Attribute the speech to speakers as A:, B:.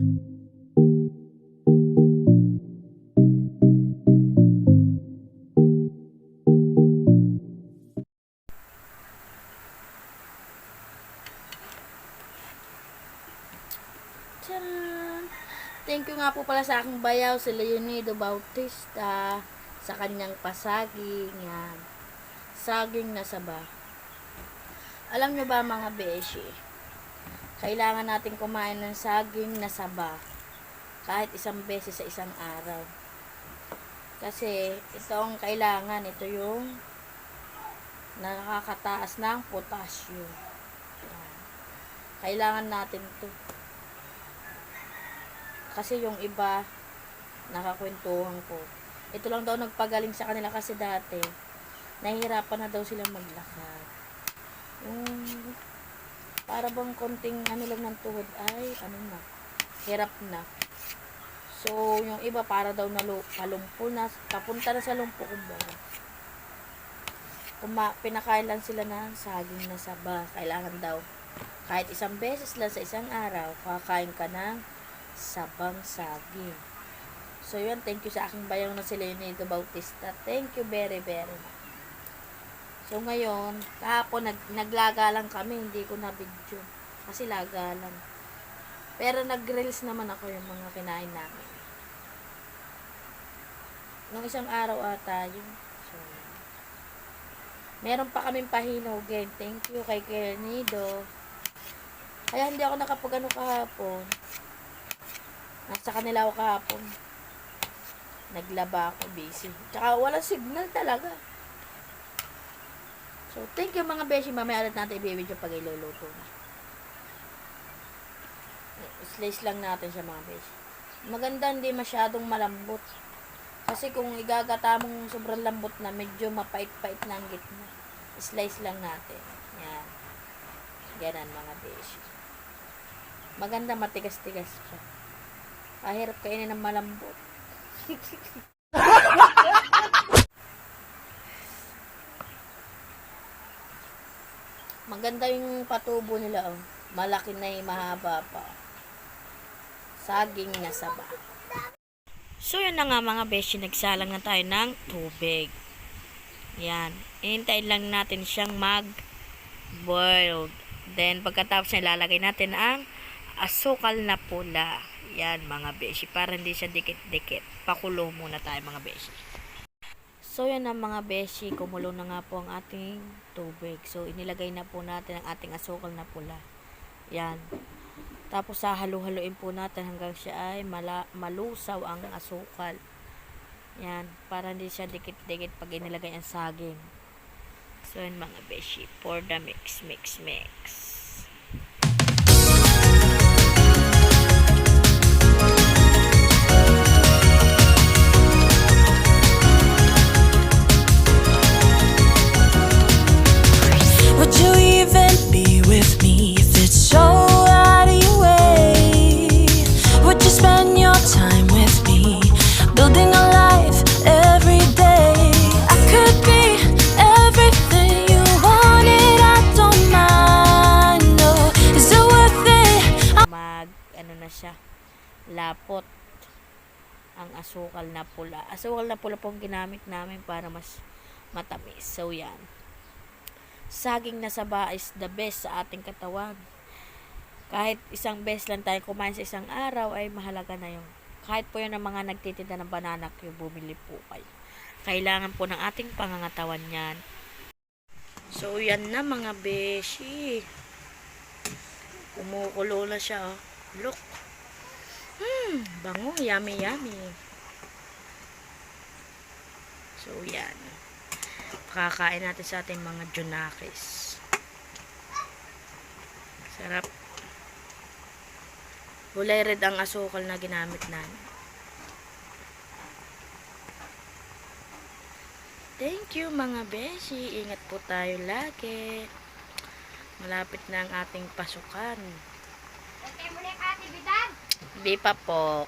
A: Tcharan! Thank you nga po pala sa aking bayaw, si Leonido Bautista, sa kanyang pasaging. Yan. Saging na saba. Alam nyo ba mga beshi, kailangan natin kumain ng saging na saba kahit isang beses sa isang araw. Kasi ito ang kailangan, ito yung nakakataas ng potassium. Yan. Kailangan natin to. Kasi yung iba, nakakwentuhan ko. Ito lang daw nagpagaling sa kanila kasi dati, nahihirapan na daw silang maglakad. Yung, para bang konting ano lang ng tuhod, ay, ano na, hirap na. So, yung iba para daw palumpo na, papunta na sa lumpo, kumbaga. Pinakain lang sila ng saging na saba. Kailangan daw, kahit isang beses lang sa isang araw, kakain ka ng sabang saging. So yun, thank you sa aking bayang na si Leonido Bautista. Thank you very very much. So ngayon, kahapon naglaga lang kami, hindi ko na video kasi laga lang. Pero nag-reels naman ako yung mga kinain namin. Nung isang araw ata yun. So, meron pa kaming pahinugin. Thank you kay Leonido. Kaya hindi ako nakapagano kahapon. Nasa kanila ako kahapon. Naglaba ako, busy. Tsaka walang signal talaga. So, thank you mga beshi. Mamaya ulit natin i-video pag iluluto na. Slice lang natin siya mga beshi. Maganda, hindi masyadong malambot. Kasi kung igagata mong sobrang lambot na, medyo mapait-pait na ang gitna. Slice lang natin. Yan. Ganan mga beshi. Maganda, matigas-tigas pa. Hirap kainin ng malambot. Maganda yung patubo nila, oh. Malaki na yung mahaba pa. Saging na saba. So yun na nga mga beshi, nagsalang na tayo ng tubig. Yan. Ihintayin lang natin siyang mag-boiled. Then pagkatapos niya, lalagay natin ang asukal na pula. Yan mga beshi, para hindi siya dikit-dikit. Pakulo muna tayo mga beshi. So yan na mga beshi, kumulo na nga po ang ating tubig. So inilagay na po natin ang ating asukal na pula. Yan. Tapos halu-haluin po natin hanggang siya ay malusaw ang asukal. Yan, para hindi siya dikit-dikit pag inilagay ang saging. So yan mga beshi, for the mix.
B: Would you even be with me if it's so out of your way? Would you spend your time with me, building a life every day? I could be everything you wanted, I don't mind, no. Is it worth it?
A: Ano na siya, lapot ang asukal na pula. Asukal na pula po ang ginamit namin para mas matamis. So yan. Saging na saba is the best sa ating katawan. Kahit isang beses lang tayo kumain sa isang araw, ay mahalaga na yun. Kahit po yun ang mga nagtitinda ng banana cue, bumili po kayo. Kailangan po ng ating pangangatawan yan. So yan na mga beshi. Kumukulo na siya, oh. Look. Bango, yummy. So yan. Pakakain natin sa ating mga junakis. Sarap. Kulay red ang asukal na ginamit namin. Thank you mga beshi. Ingat po tayo lagi. Malapit na ang ating pasukan.
C: Okay, muli ka, Tibitan.
A: Di pa po.